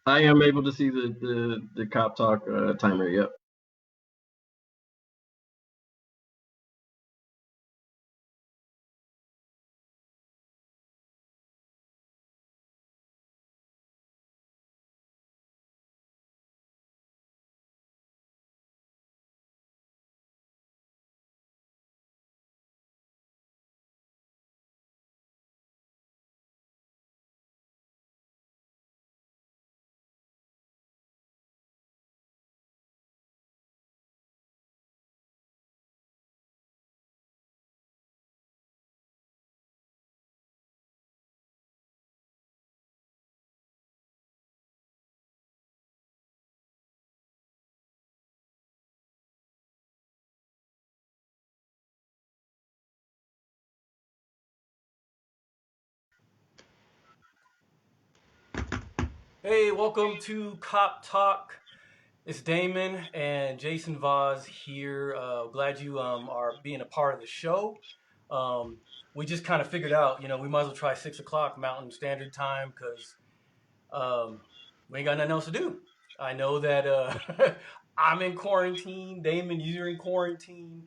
I am able to see the cop talk timer. Yep. Hey, welcome to Cop Talk. It's Damon and Jason Voz here. Glad you are being a part of the show. Um, we just kind of figured out, we might as well try 6 o'clock Mountain Standard Time because we ain't got nothing else to do. I know that I'm in quarantine, Damon, you're in quarantine,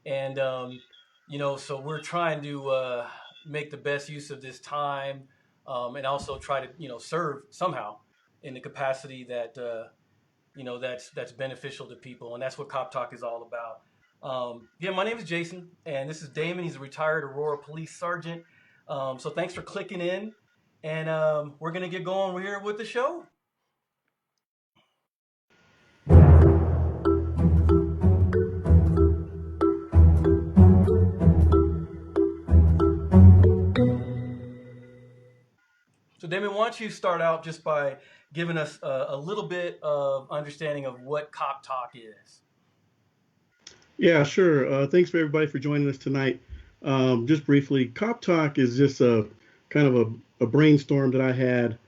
and so we're trying to make the best use of this time, and also try to serve somehow in the capacity that that's beneficial to people, and that's what Cop Talk is all about. Yeah, my name is Jason, and this is Damon. He's a retired Aurora Police Sergeant. So thanks for clicking in, and we're gonna get going here with the show. So, Damon, why don't you start out just by giving us a little bit of understanding of what Cop Talk is? Yeah, sure. Thanks for everybody for joining us tonight. Just briefly, Cop Talk is just a kind of a brainstorm that I had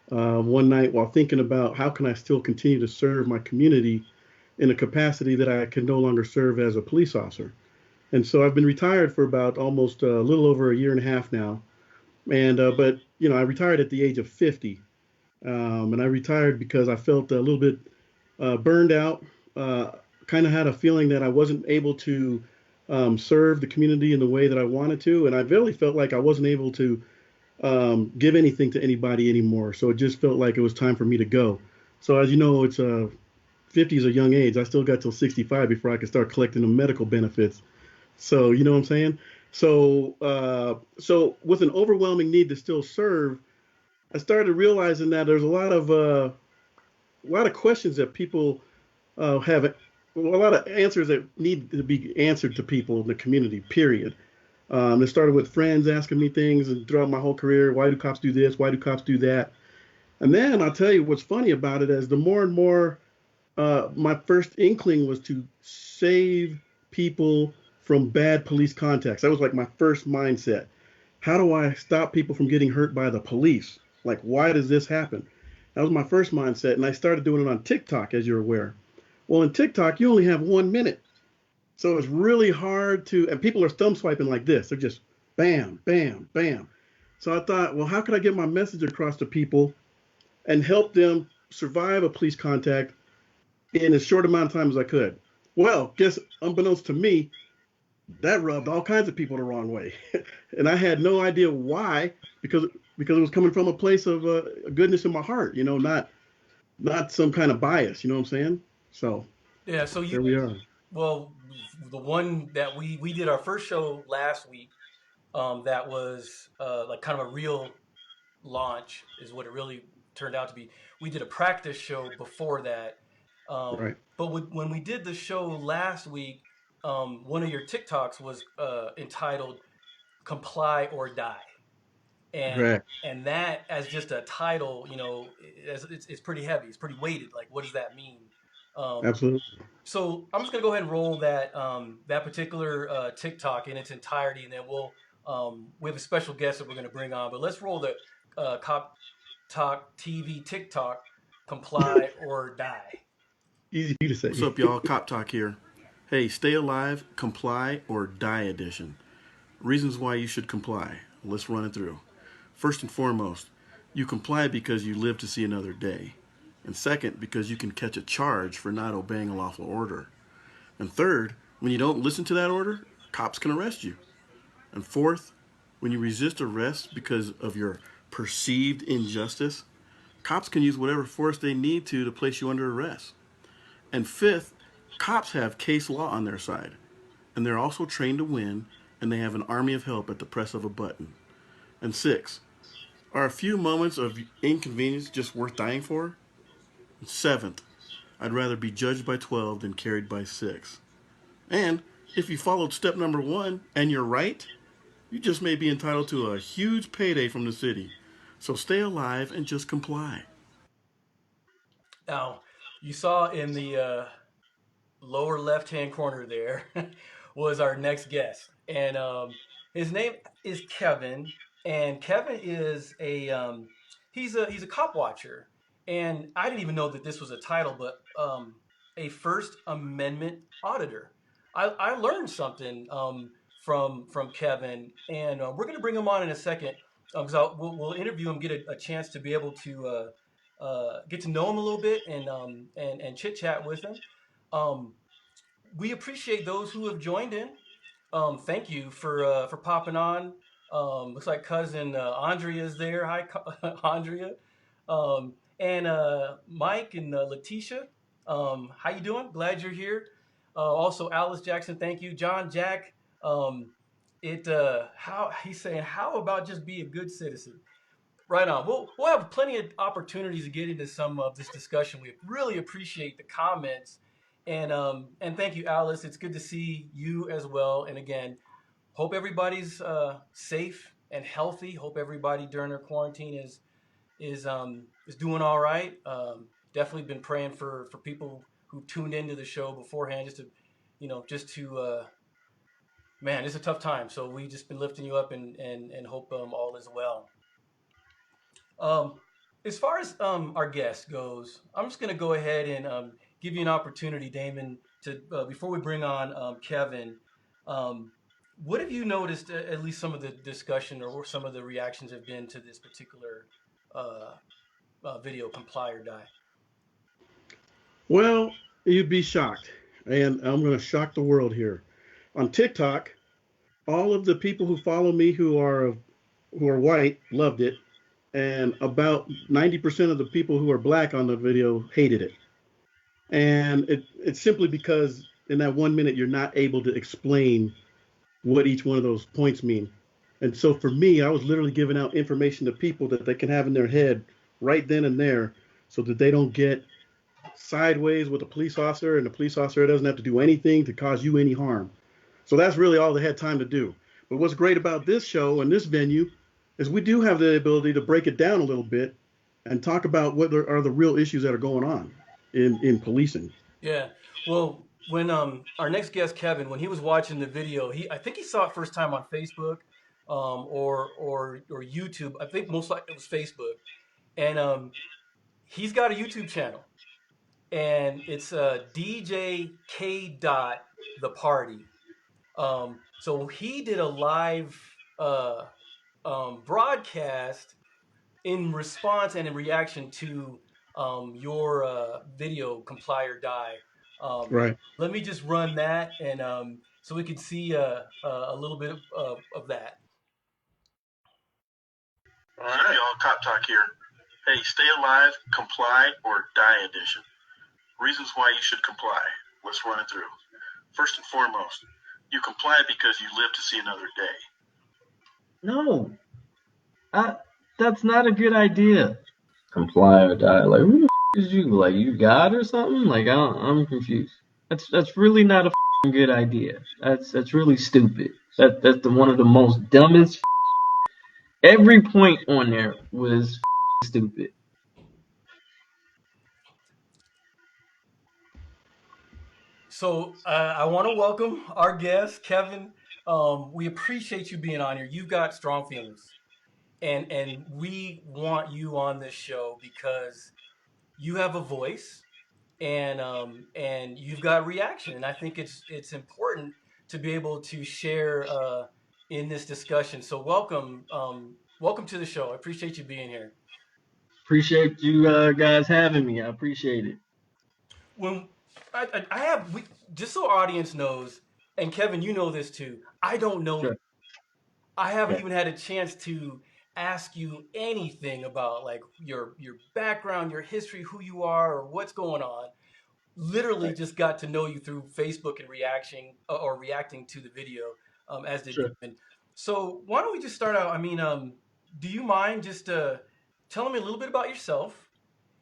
one night while thinking about how can I still continue to serve my community in a capacity that I can no longer serve as a police officer. And so I've been retired for about almost a little over a year and a half now. And but I retired at the age of 50, and I retired because I felt a little bit burned out. Uh, kind of had a feeling that I wasn't able to serve the community in the way that I wanted to, and I really felt like I wasn't able to give anything to anybody anymore. So it just felt like it was time for me to go. So as you know, it's 50 is a young age. I still got till 65 before I could start collecting the medical benefits. So you know what I'm saying? So with an overwhelming need to still serve, I started realizing that there's a lot of questions that people have a lot of answers that need to be answered to people in the community. Period. It started with friends asking me things, and throughout my whole career, why do cops do this? Why do cops do that? And then I'll tell you what's funny about it is the more and more my first inkling was to save people from bad police contacts. That was like my first mindset. How do I stop people from getting hurt by the police? Like, why does this happen? That was my first mindset, and I started doing it on TikTok, as you're aware. Well, in TikTok, you only have 1 minute. So it's really hard to, and people are thumb swiping like this. They're just bam, bam, bam. So I thought, well, how could I get my message across to people and help them survive a police contact in as short amount of time as I could? Well, guess unbeknownst to me, that rubbed all kinds of people the wrong way, and I had no idea why, because it was coming from a place of goodness in my heart, not some kind of bias. You know what I'm saying? So Yeah, so there we are. well, the one that we did our first show last week, that was like kind of a real launch, is what it really turned out to be. We did a practice show before that, Right. but when we did the show last week, one of your TikToks was entitled "Comply or Die." and Correct. and that as just a title, it's pretty heavy, it's pretty weighted. Like, what does that mean? um, Absolutely. so I'm just gonna go ahead and roll that particular TikTok in its entirety, and then we have a special guest that we're gonna bring on. But let's roll the Cop Talk TV TikTok, "Comply or Die." Easy for you to What's say. up, y'all? Cop Talk here. Hey, stay alive, comply, or die edition. Reasons why you should comply. Let's run it through. First and foremost, you comply because you live to see another day. And second, because you can catch a charge for not obeying a lawful order. And third, when you don't listen to that order, cops can arrest you. And fourth, when you resist arrest because of your perceived injustice, cops can use whatever force they need to place you under arrest. And fifth, cops have case law on their side. And they're also trained to win, and they have an army of help at the press of a button. And six, are a few moments of inconvenience just worth dying for? And seventh, I'd rather be judged by 12 than carried by 6. And if you followed step number 1 and you're right, you just may be entitled to a huge payday from the city. So stay alive and just comply. Now, you saw in the lower left-hand corner there was our next guest, and his name is Kevin, and Kevin is he's a cop watcher, and I didn't even know that this was a title, but a First Amendment auditor. I learned something from Kevin, and we're going to bring him on in a second because we'll interview him, get a chance to be able to get to know him a little bit and chit chat with him. We appreciate those who have joined in. Thank you for popping on. Looks like cousin Andrea is there. Hi, Andrea. And Mike and Letitia. How you doing? Glad you're here. Also, Alice Jackson. Thank you, John Jack. How he's saying, how about just be a good citizen? Right on. We'll have plenty of opportunities to get into some of this discussion. We really appreciate the comments, and thank you, Alice. It's good to see you as well. And again, hope everybody's safe and healthy. Hope everybody during their quarantine is doing all right. Definitely been praying for people who tuned into the show beforehand, just to man, it's a tough time. So we just been lifting you up and hope all is well. As far as our guest goes, I'm just going to go ahead and give you an opportunity, Damon, to before we bring on Kevin. What have you noticed, at least some of the discussion or some of the reactions have been to this particular video, Comply or Die? Well, you'd be shocked, and I'm going to shock the world here. On TikTok, all of the people who follow me who are white loved it, and about 90% of the people who are black on the video hated it. And it's simply because in that 1 minute you're not able to explain what each one of those points mean. And so for me, I was literally giving out information to people that they can have in their head right then and there, so that they don't get sideways with a police officer, and the police officer doesn't have to do anything to cause you any harm. So that's really all they had time to do. But what's great about this show and this venue is we do have the ability to break it down a little bit and talk about what are the real issues that are going on in policing. Yeah. Well, when our next guest, Kevin, when he was watching the video, I think he saw it first time on Facebook or YouTube. I think most likely it was Facebook. And he's got a YouTube channel. And it's DJ K. Dot The Party. So he did a live broadcast in response and in reaction to your video, Comply or Die. Right. Let me just run that, and so we can see a little bit of that. All right, y'all, Cop Talk here. Hey, stay alive, comply, or die edition. Reasons why you should comply. Let's run it through. First and foremost, you comply because you live to see another day. No, that's not a good idea. Comply or die. Like, who the f- is you? Like, you God or something? Like, I'm confused. That's really not a good idea. That's really stupid. That's one of the most dumbest. Every point on there was stupid. So I want to welcome our guest, Kevin. We appreciate you being on here. You've got strong feelings, and we want you on this show because you have a voice, and you've got reaction, and I think it's important to be able to share in this discussion. So welcome to the show. I appreciate you being here. appreciate you guys having me. I appreciate it. When I have just so our audience knows, and Kevin, you know this too. I don't know. Sure. I haven't Yeah. even had a chance to ask you anything about like your background, your history, who you are, or what's going on. Literally just got to know you through Facebook and reacting to the video, as did Sure. Damon. So why don't we just start out? I mean, do you mind just telling me a little bit about yourself,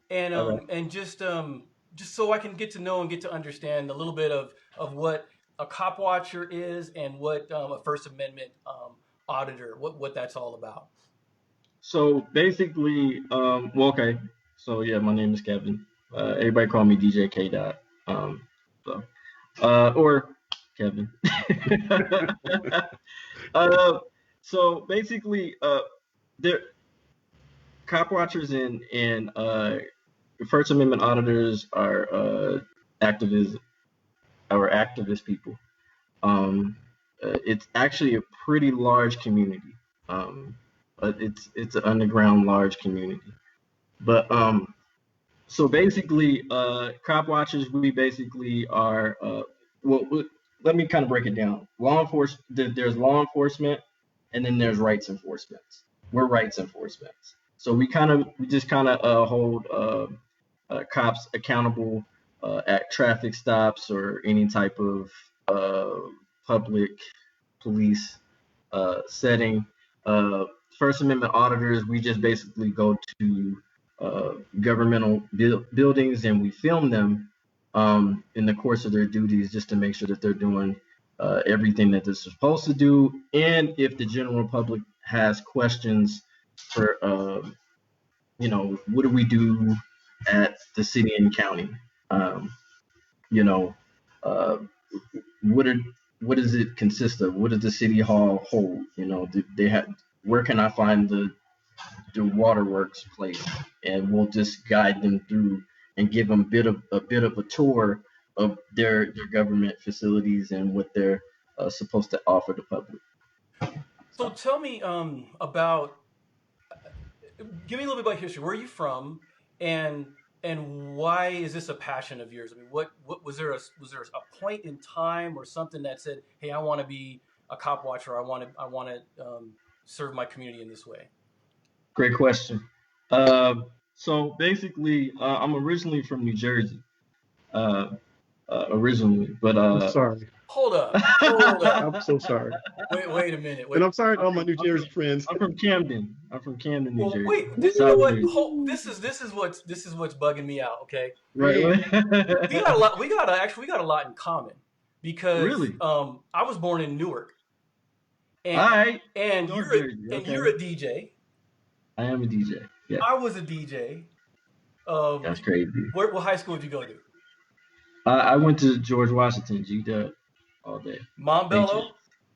and All right. just so I can get to know and get to understand a little bit of what a cop watcher is and what a First Amendment auditor, what that's all about. So basically, well, okay. So yeah, my name is Kevin. Everybody call me DJ K Dot. So, or Kevin. uh, so basically, there cop watchers and First Amendment auditors are activists people. Um, it's actually a pretty large community. Um, but it's an underground large community. But so basically, cop watchers, we basically are. Let me kind of break it down. Law enforcement. There's law enforcement, and then there's rights enforcement. We're rights enforcement. So we just kind of hold cops accountable at traffic stops or any type of public police setting. First Amendment auditors, we just basically go to governmental buildings and we film them in the course of their duties just to make sure that they're doing everything that they're supposed to do. And if the general public has questions for, what do we do at the city and county? Um, you know, uh, what are what does it consist of? What does the city hall hold? Do they have where can I find the waterworks place? And we'll just guide them through and give them a bit of a tour of their government facilities and what they're supposed to offer the public. So tell me about give me a little bit about history. Where are you from, and why is this a passion of yours? I mean, what was there a point in time or something that said, "Hey, I want to be a cop watcher. I want to serve my community in this way." Great question. Uh, so basically, I'm originally from New Jersey, uh, originally, but I'm sorry. Hold up, hold up. I'm so sorry. Wait a minute. And Wait. I'm sorry to all my New I'm Jersey friends. from Camden. I'm from Camden, New Well, Jersey, wait. You know South what? Jersey. This is what's bugging me out. Okay, Right. we got a lot. We got a lot in common because Really? I was born in Newark, All and right. and North you're a, Jersey. and Okay. you're a DJ. I am a DJ. Yeah, I was a DJ. that's crazy. What high school did you go to? I went to George Washington, GW, all day. Patriots.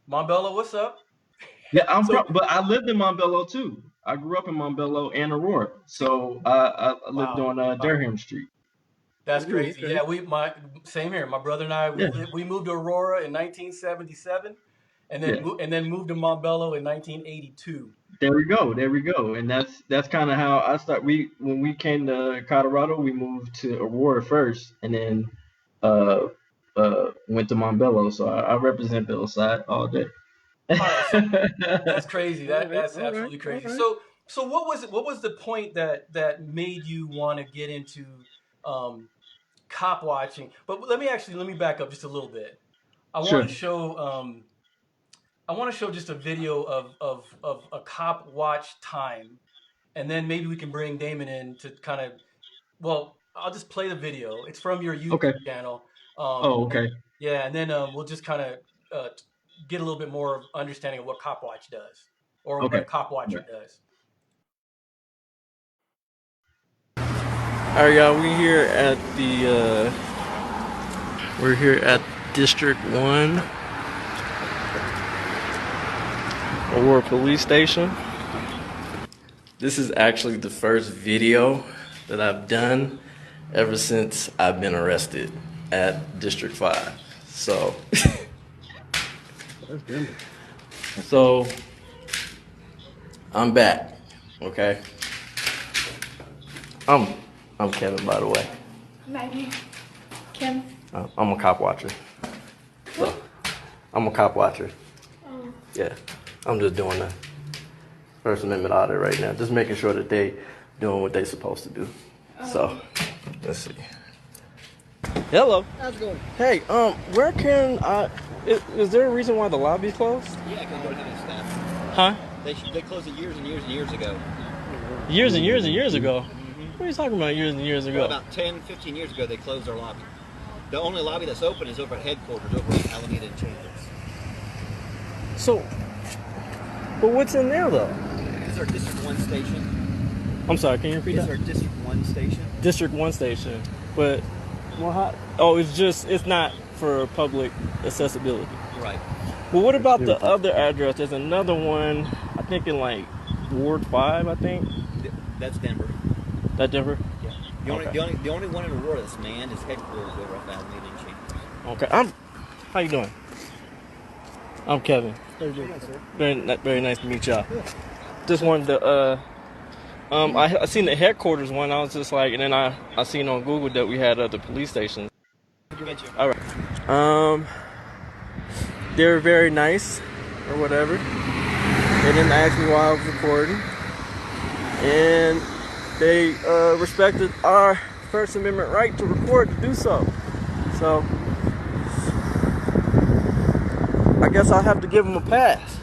Montbello, what's up? Yeah, I'm So from, but I lived in Montbello too. I grew up in Montbello and Aurora, see, so I lived wow, on wow, Durham Street. that's Ooh, crazy. okay. Yeah, my same here. My brother and I Yeah, we moved to Aurora in 1977, and yeah. then moved to Montbello in 1982. There we go. There we go. And that's kind of how I start. When we came to Colorado, we moved to Aurora first, and then uh went to Montbello. So I represent the side all day. All right, so that's crazy. All right, That's all right, absolutely all crazy. right. So what was it? What was the point that made you want to get into um, cop watching? But let me back up just a little bit. I want to Sure. show just a video of a cop watch time, and then maybe we can bring Damon in to kind of I'll just play the video. It's from your Okay. YouTube channel. Oh, And okay. yeah, and then we'll just kind of get a little bit more of understanding of what cop watch does or what a Okay. cop watcher Right. does. All right, y'all. We're here at District 1 Aurora Police Station. This is actually the first video that I've done ever since I've been arrested at District 5. So, That's Denver. so I'm back. Okay. I'm Kevin, by the way. Maggie. Kim. I'm a cop watcher. So, I'm a cop watcher. Oh. Yeah, I'm just doing the First Amendment audit right now, just making sure that they doing what they supposed to do. So, let's see. Hello. How's it going? Hey, where can I? Is there a reason why the lobby's closed? Yeah, because they don't have any staff. Huh? They closed it years and years and years ago. Years and years and years ago. What are you talking about? Years and years ago. Well, about 10, 15 years ago, they closed their lobby. The only lobby that's open is over at headquarters, over at Alameda and Chambers. So, but what's in there though? This is our District 1 station. I'm sorry. Can you repeat This is that? our District 1 station. District 1 station, but well, it's not for public accessibility. Right. Well, what about the other address? There's another one, I think in like Ward 5, I think. That's Denver. That Denver? Yeah. The only one in the world that's manned is headquarters over at Alameda and Chambers. Okay. How you doing? I'm Kevin. Very nice to meet y'all. Just wanted to I seen the headquarters one. I was just like, and then I seen on Google that we had other police stations. All right. They're very nice, or whatever. They didn't ask me why I was recording, and they respected our First Amendment right to record to do so. So I guess I'll have to give them a pass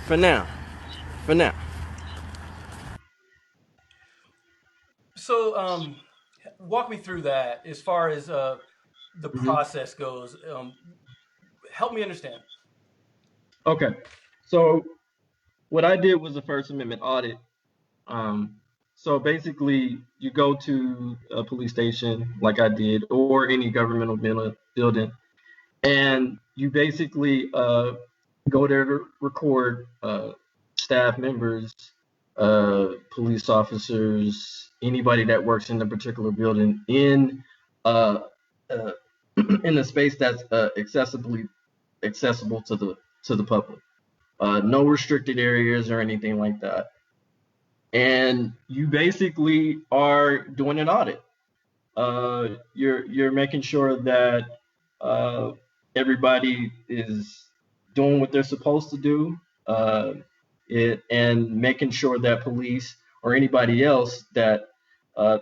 for now. So, walk me through that as far as the process goes. Help me understand. Okay, so what I did was a First Amendment audit. So basically, you go to a police station like I did, or any governmental building, and you basically go there to record staff members, police officers, anybody that works in a particular building in in a space that's accessible to the public. No restricted areas or anything like that. And you basically are doing an audit. You're making sure that everybody is doing what they're supposed to do, and making sure that police or anybody else that the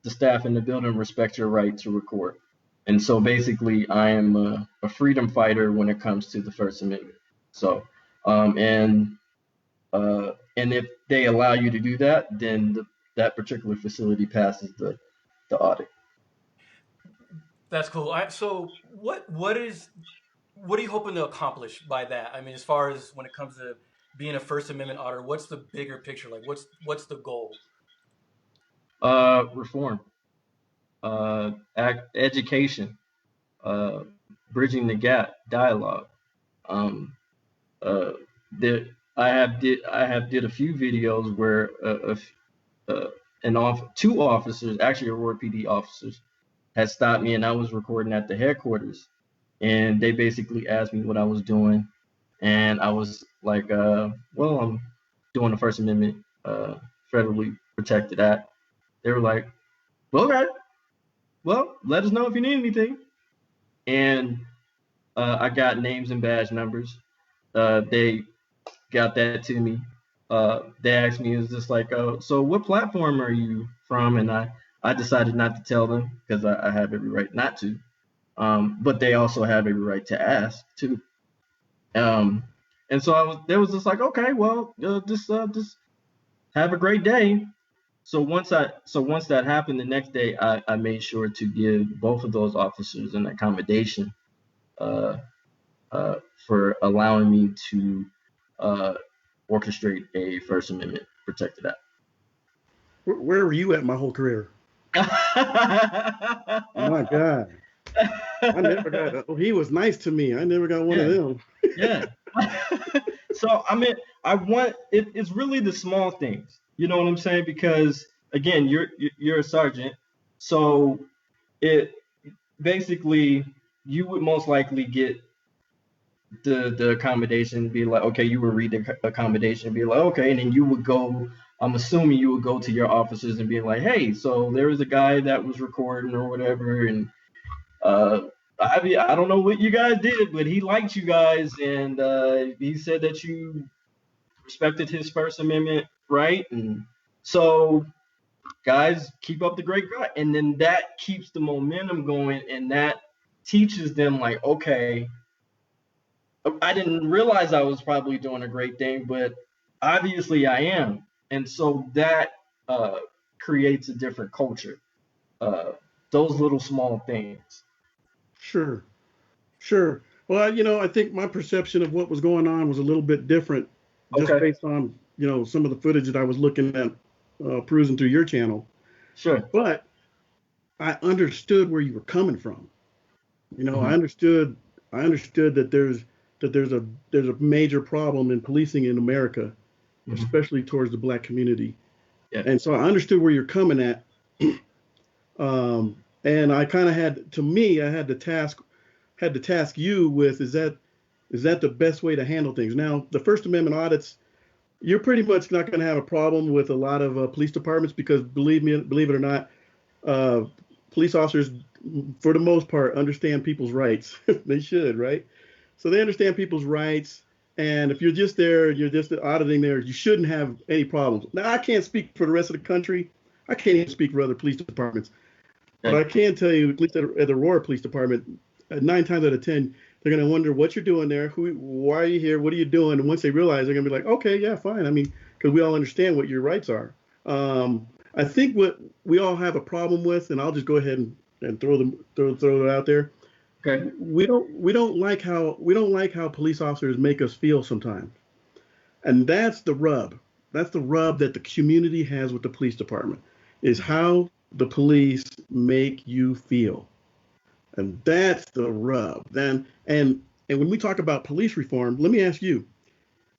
staff in the building respect your right to record. And so basically, I am a freedom fighter when it comes to the First Amendment. So, and if they allow you to do that, then that particular facility passes the audit. That's cool. So, what are you hoping to accomplish by that? I mean, as far as when it comes to being a First Amendment auditor, what's the bigger picture? Like, what's the goal? Reform, education, bridging the gap, dialogue. I have did a few videos where two officers, actually Aurora PD officers, had stopped me, and I was recording at the headquarters, and they basically asked me what I was doing, and I was like, well, I'm doing the First Amendment, federally protected act. They were like, well, okay, well, let us know if you need anything. And I got names and badge numbers. They got that to me. They asked me, is this like, so what platform are you from? And I decided not to tell them because I have every right not to. But they also have every right to ask too. And so there was just like, okay, well, just have a great day. So once that happened, the next day I made sure to give both of those officers an accommodation for allowing me to orchestrate a First Amendment protected act. Where were you at my whole career? Oh my God. I never got he was nice to me. I never got one of them. Yeah. So I mean, it's really the small things. You know what I'm saying? Because again, you're a sergeant, so it basically you would most likely get the accommodation, be like, okay, you would read the accommodation, be like, okay, and then you would go I'm assuming you would go to your officers and be like, hey, so there was a guy that was recording or whatever, and I don't know what you guys did, but he liked you guys, and he said that you respected his First Amendment right, and so guys, keep up the great grind, and then that keeps the momentum going, and that teaches them like, okay, I didn't realize I was probably doing a great thing, but obviously I am, and so that creates a different culture. Uh, those little small things. Sure, sure. Well, I think my perception of what was going on was a little bit different, just Okay, based on some of the footage that I was looking at, perusing through your channel. sure. But I understood where you were coming from. Hmm. I understood that there's a major problem in policing in America, Hmm. especially towards the black community. Yeah. And so I understood where you're coming at. And I kind of had, to me, I had to task you with, is that the best way to handle things? Now, the First Amendment audits, you're pretty much not going to have a problem with a lot of police departments because believe it or not, uh, police officers, for the most part, understand people's rights. They should, right? So they understand people's rights. And if you're just there, you're just auditing there, you shouldn't have any problems. Now, I can't speak for the rest of the country. I can't even speak for other police departments. But Okay. I can tell you, at least at the Aurora Police Department, 9 times out of 10, they're going to wonder what you're doing there. Why are you here? What are you doing? And once they realize, they're going to be like, okay, yeah, fine. I mean, because we all understand what your rights are. I think what we all have a problem with, and I'll just go ahead and throw it out there. Okay. We don't like how police officers make us feel sometimes, and that's the rub. That's the rub that the community has with the police department, is how the police make you feel. And that's the rub. Then and when we talk about police reform, let me ask you,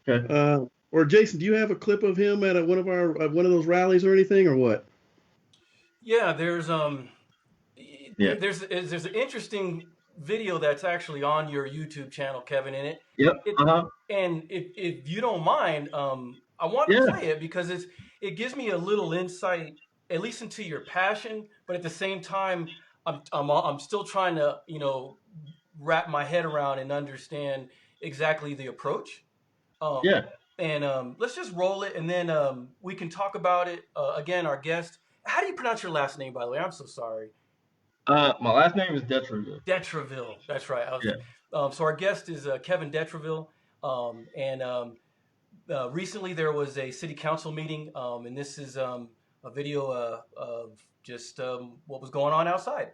Okay. or Jason, do you have a clip of him at one of those rallies or anything, or what? Yeah, Yeah. there's an interesting video that's actually on your YouTube channel, Kevin. In it, Yep. it Uh-huh. and if you don't mind, I want to Yeah. play it because it gives me a little insight, at least into your passion, but at the same time, I'm still trying to wrap my head around and understand exactly the approach. Um, Yeah. and let's just roll it, and then we can talk about it. Again, our guest. How do you pronounce your last name, by the way? I'm so sorry. My last name is Detreville. Detreville. That's right. Yeah. So our guest is Kevin Detreville, and recently there was a city council meeting, and this is a video of just what was going on outside.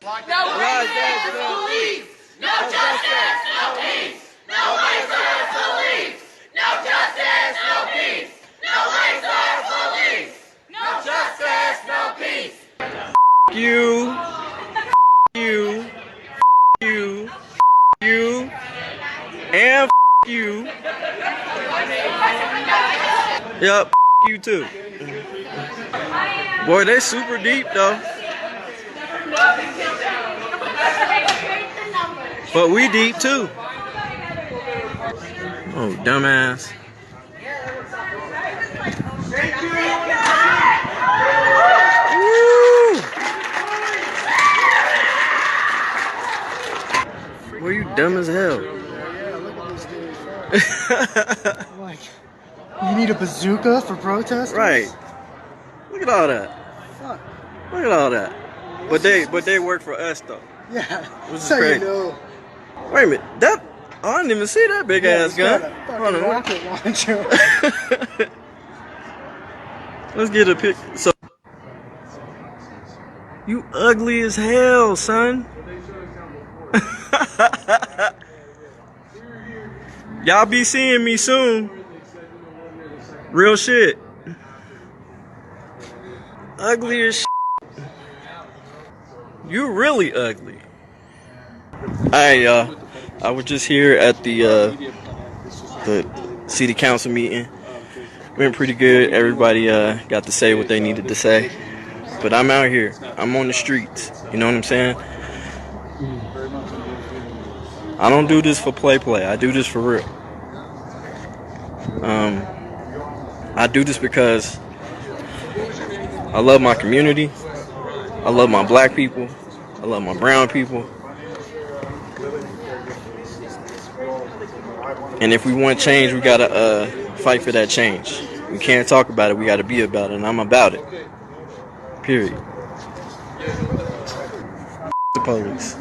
No racist police! No justice, no peace! No racist police! No justice, no peace! No racist police! No justice, no peace! You, you, you, you, and you. Yep, you too. Boy, they super deep though. But we deep too. Oh, dumbass. Woo! Boy, you dumb as hell. Like, you need a bazooka for protesters? Right. Look at all that. Fuck. Look at all that. But they work for us though. Yeah. Which is That's how crazy. you know. Wait a minute. I didn't even see that big ass He's gun. got a Hold fucking on. rocket launcher. Let's get a pic. So you ugly as hell, son. Y'all be seeing me soon. Real shit. Ugly as shit. You really ugly. Alright, y'all. I was just here at the city council meeting. Went pretty good. Everybody got to say what they needed to say. But I'm out here. I'm on the streets. You know what I'm saying? I don't do this for play. I do this for real. I do this because I love my community. I love my black people. I love my brown people. And if we want change, we gotta fight for that change. We can't talk about it. We gotta be about it. And I'm about it. Period. The police.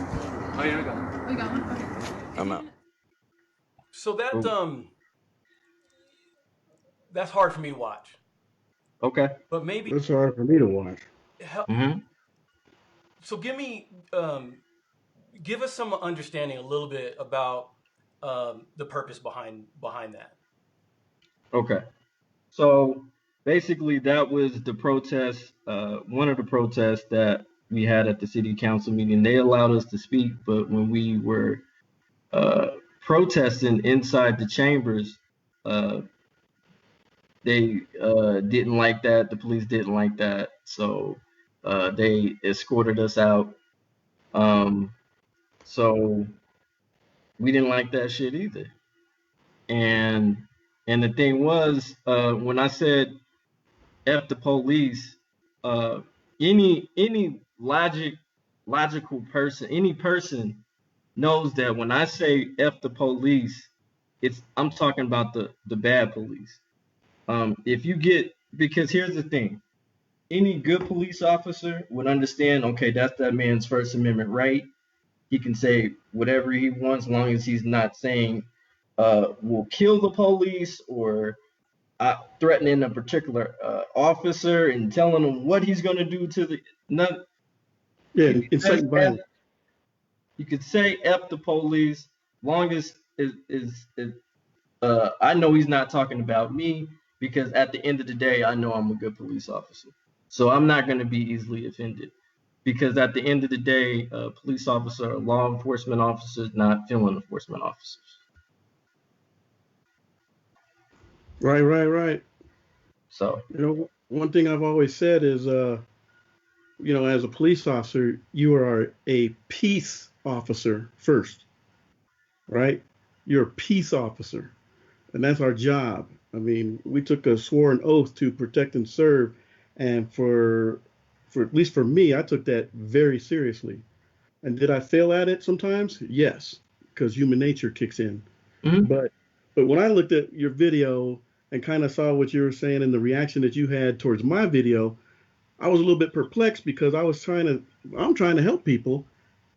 I'm out. So that Cool. that's hard for me to watch. Okay. But maybe That's hard for me to watch. help. Mm-hmm. So give us some understanding a little bit about the purpose behind that. Okay. So basically, that was the protest, one of the protests that we had at the city council meeting. They allowed us to speak, but when we were uh, protesting inside the chambers, uh, they didn't like that. The police didn't like that, so they escorted us out. Um, so we didn't like that shit either. And the thing was, when I said F the police, uh, any logical person, any person knows that when I say F the police, I'm talking about the bad police. If you get, because here's the thing, any good police officer would understand, okay, that's that man's First Amendment right. He can say whatever he wants, as long as he's not saying we'll kill the police or threatening a particular officer and telling him what he's going to do to the. None, Yeah, you could say inciting F, violence. you could say F the police, long as I know he's not talking about me, because at the end of the day, I know I'm a good police officer. So I'm not going to be easily offended, because at the end of the day, police officer are law enforcement officers, not field enforcement officers. Right, right, right. So, You know, one thing I've always said is, as a police officer, you are a peace officer first, right? You're a peace officer, and that's our job. I mean, we took a sworn oath to protect and serve, and for at least for me, I took that very seriously. And did I fail at it sometimes? Yes, because human nature kicks in. mhm. But when I looked at your video and kind of saw what you were saying and the reaction that you had towards my video, I was a little bit perplexed because I'm trying to help people,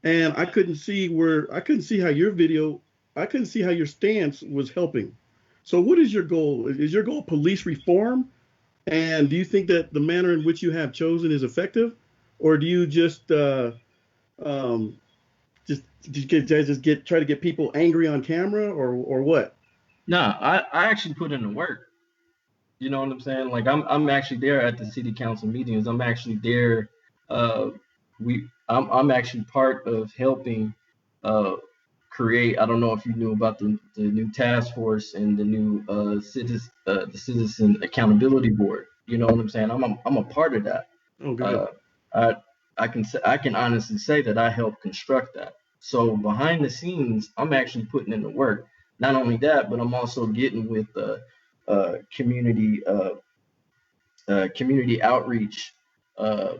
and I couldn't see how I couldn't see how your stance was helping. So what is your goal? Is your goal police reform? And do you think that the manner in which you have chosen is effective, or do you um, just get try to get people angry on camera, or what? Nah, I actually put in the work. You know what I'm saying? Like I'm actually there at the city council meetings. I'm actually there. Uh, I'm actually part of helping uh, create. I don't know if you knew about the new task force and the new the citizen accountability board. You know what I'm saying? I'm a part of that. Oh, good. Uh, I I can honestly say that I helped construct that. So behind the scenes, I'm actually putting in the work. Not only that, but I'm also getting with community community outreach uh,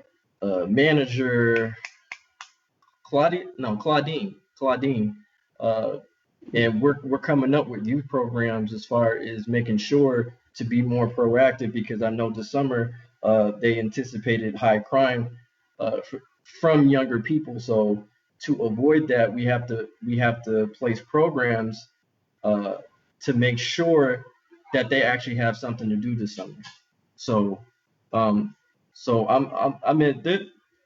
manager Claudine, uh, and we're coming up with youth programs as far as making sure to be more proactive, because I know this summer they anticipated high crime from younger people. So to avoid that, we have to place programs uh, to make sure that they actually have something to do this summer. So, um, so I mean,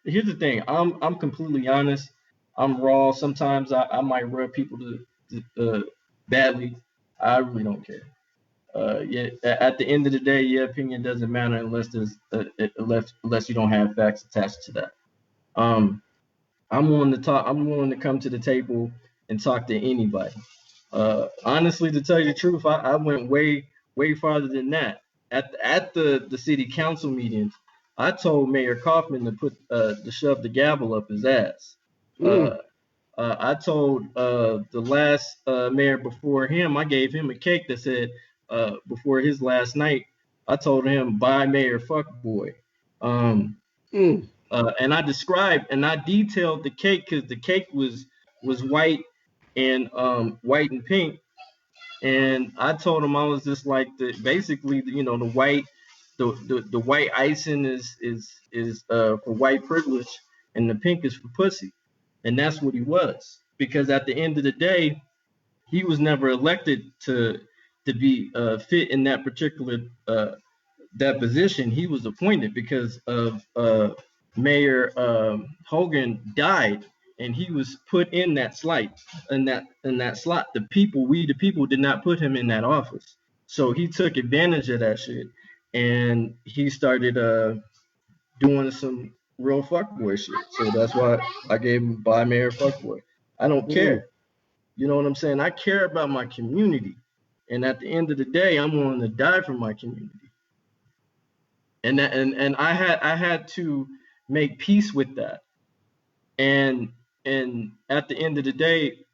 here's the thing. I'm completely honest. I'm raw. Sometimes I might rub people badly. I really don't care. Yeah, at the end of the day, your opinion doesn't matter unless unless you don't have facts attached to that. Um, I'm willing to talk. I'm willing to come to the table and talk to anybody. Honestly, to tell you the truth, I went way farther than that. At the city council meetings, I told Mayor Kaufman to to shove the gavel up his ass. Mm, Uh, I told the last mayor before him, I gave him a cake that said, before his last night, I told him, "Bye, Mayor Fuckboy." And I described and I detailed the cake because the cake was white and white and pink. And I told him I was just like basically the white the white icing is for white privilege and the pink is for pussy. And that's what he was. Because at the end of the day, he was never elected to be fit in that particular that position. He was appointed because of Mayor Hogan died, and he was put in that slot. The people did not put him in that office, so he took advantage of that shit, and he started doing some real fuckboy shit. So that's why I gave him "Bye, Mayor Fuckboy." I don't care. You know what I'm saying? I care about my community, and at the end of the day, I'm willing to die for my community. And I had to make peace with that. And at the end of the day,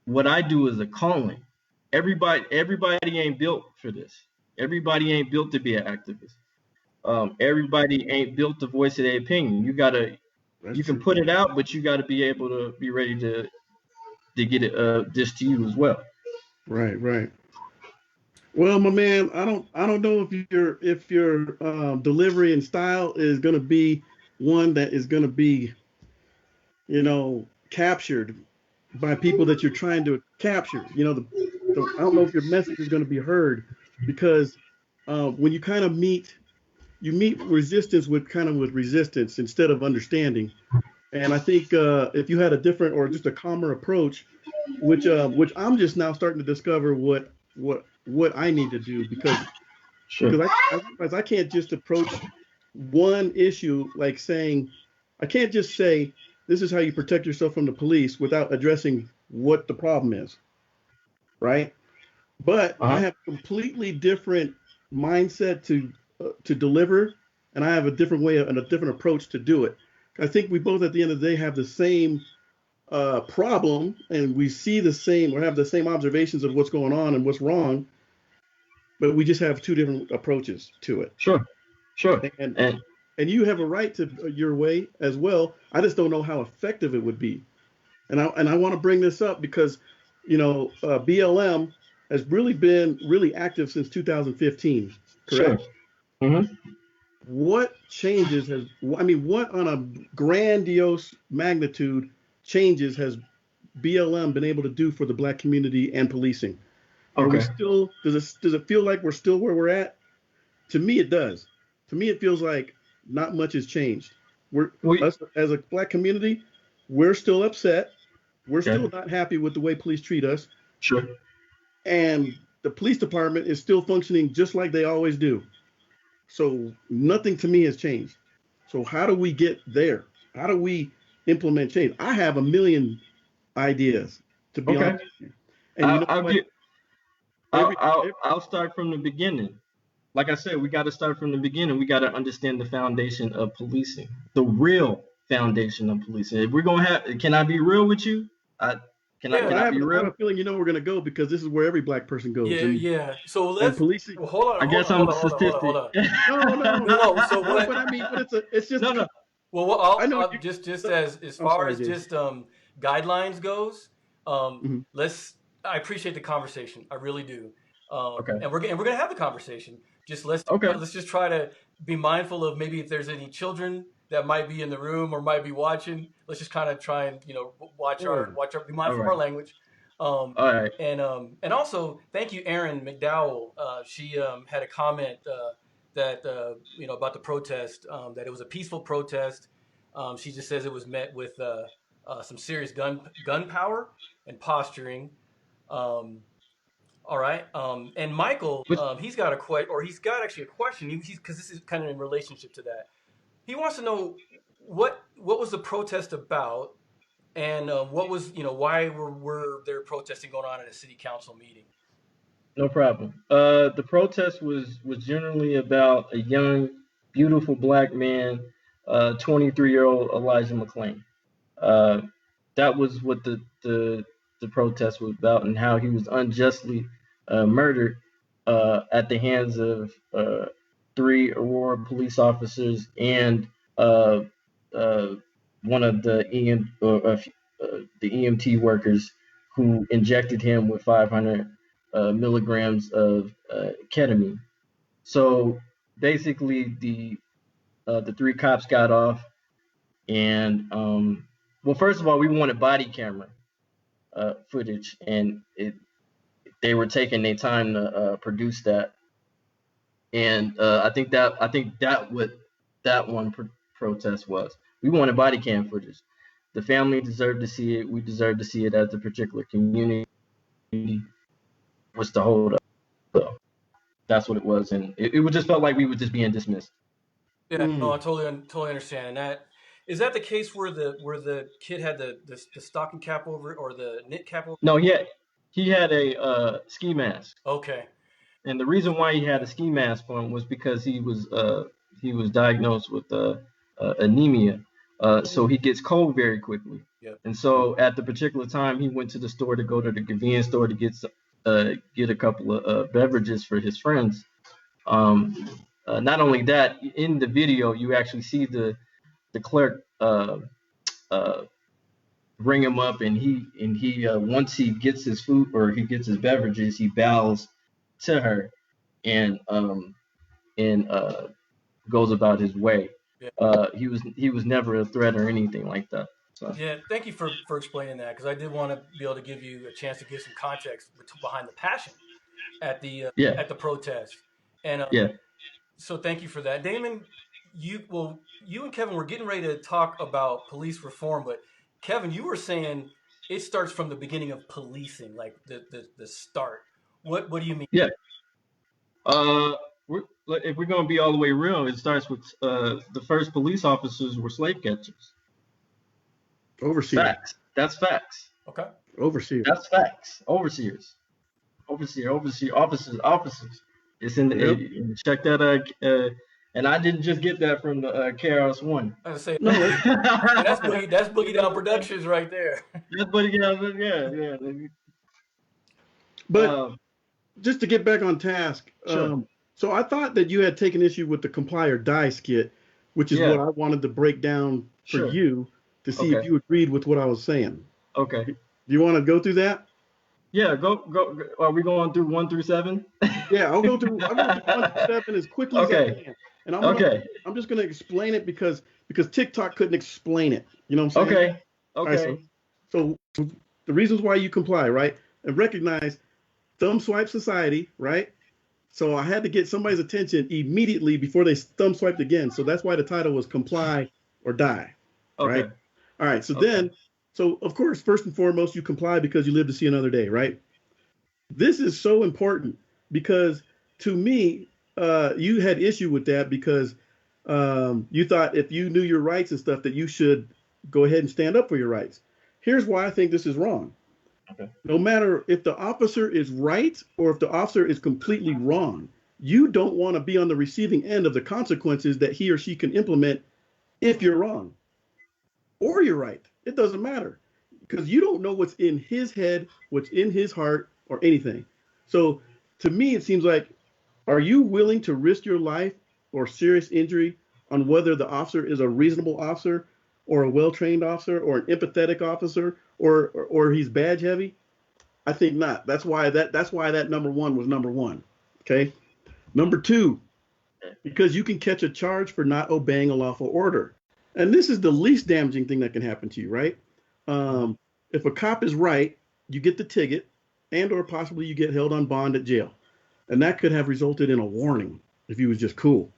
what I do is a calling. Everybody ain't built for this. Everybody ain't built to be an activist. Everybody ain't built to voice their opinion. You can put it out, but you gotta be able to be ready to get it this to you as well. Right. Well, my man, I don't know if your delivery and style is going to be one that is going to be, captured by people that you're trying to capture. I don't know if your message is going to be heard, because when you kind of meet resistance with resistance instead of understanding. And I think if you had a different or just a calmer approach, which I'm just now starting to discover what I need to do, because I realize I can't just approach one issue like saying, I can't just say this is how you protect yourself from the police without addressing what the problem is, right? But I have a completely different mindset to deliver, and I have a different way and a different approach to do it. I think we both at the end of the day have the same problem, and we see the same or have the same observations of what's going on and what's wrong, but we just have two different approaches to it. Sure. And you have a right to your way as well. I just don't know how effective it would be. And I want to bring this up because, BLM has really been active since 2015, correct? Sure. Mm-hmm. What changes what on a grandiose magnitude changes has BLM been able to do for the Black community and policing? Are we still, does it feel like we're still where we're at? To me, it does. To me, it feels like not much has changed. Us, as a Black community, we're still upset. We're still not happy with the way police treat us. Sure. And the police department is still functioning just like they always do. So nothing to me has changed. So how do we get there? How do we implement change? I have a million ideas, to be honest with you. And I'll start from the beginning. Like I said, we got to start from the beginning. We got to understand the foundation of policing, the real foundation of policing. If we're gonna can I be real with you? Can I be real? I have a feeling we're gonna go, because this is where every Black person goes. Yeah. So let's. Policing. Well, hold on. I guess I'm a statistic. Hold on. No. So what? But I mean, it's just. No. Well, I know just as far as just guidelines goes, I appreciate the conversation. I really do. And we're gonna have the conversation. Let's just try to be mindful of maybe if there's any children that might be in the room or might be watching. Let's just kind of try and be mindful of our language. All right. And also thank you, Erin McDowell. She had a comment that about the protest, that it was a peaceful protest. She just says it was met with some serious gunpowder and posturing. All right. And Michael, he's got actually a question. Because this is kind of in relationship to that. He wants to know what was the protest about, and what was why were there protesting going on at a city council meeting? No problem. The protest was generally about a young, beautiful Black man, 23-year-old Elijah McClain. That was what the protest was about, and how he was unjustly murdered at the hands of 3 Aurora police officers and one of the EMT workers who injected him with 500 milligrams of ketamine. So basically, the 3 cops got off, and well, first of all, we wanted body camera footage, and they were taking their time to produce that. And I think that what that one protest was. We wanted body cam footage. The family deserved to see it. We deserved to see it as a particular community was to hold up. So that's what it was, and it just felt like we were just being dismissed. Yeah, no, I totally understand. And that is that the case where the kid had the stocking cap over it or the knit cap over? No, he had a ski mask. Okay. And the reason why he had a ski mask on was because he was diagnosed with anemia, so he gets cold very quickly. Yep. And so at the particular time, he went to the store to go to the convenience store to get a couple of beverages for his friends. Not only that, in the video, you actually see the clerk ring him up, and he once he gets his food or he gets his beverages, he bows to her and goes about his way. Yeah. He was never a threat or anything like that. So. Yeah, thank you for explaining that, because I did want to be able to give you a chance to get some context behind the passion at the protest. And so thank you for that, Damon. You and Kevin were getting ready to talk about police reform, but Kevin, you were saying it starts from the beginning of policing, like the start. What do you mean? Yeah. If we're gonna be all the way real, it starts with the first police officers were slave catchers. Overseers. Facts. That's facts. Okay. Overseers. That's facts. Overseers. Officers. It's in the check that and I didn't just get that from the KRS-One. I was say no. that's Boogie Down Productions right there. That's Boogie Down. Yeah. But just to get back on task, sure. So I thought that you had taken issue with the comply or die skit, which is what I wanted to break down for you to see if you agreed with what I was saying. Okay. Do you want to go through that? Yeah, go. Are we going through 1 through 7? Yeah, I'll go through 1 through 7 as quickly as I can. And I'm just going to explain it because TikTok couldn't explain it. You know what I'm saying? Okay. Right, so the reasons why you comply, right? And recognize thumb swipe society, right? So I had to get somebody's attention immediately before they thumb swiped again. So that's why the title was Comply or Die. Right? All right. So of course, first and foremost, you comply because you live to see another day, right? This is so important because to me, you had issue with that because you thought if you knew your rights and stuff that you should go ahead and stand up for your rights. Here's why I think this is wrong. Okay. No matter if the officer is right or if the officer is completely wrong, you don't want to be on the receiving end of the consequences that he or she can implement if you're wrong or you're right. It doesn't matter because you don't know what's in his head, what's in his heart or anything. So to me, it seems like, are you willing to risk your life or serious injury on whether the officer is a reasonable officer or a well-trained officer or an empathetic officer or he's badge heavy? I think not. That's why that number 1 was number 1. Okay. Number 2, because you can catch a charge for not obeying a lawful order. And this is the least damaging thing that can happen to you, right? If a cop is right, you get the ticket and or possibly you get held on bond at jail. And that could have resulted in a warning if he was just cool.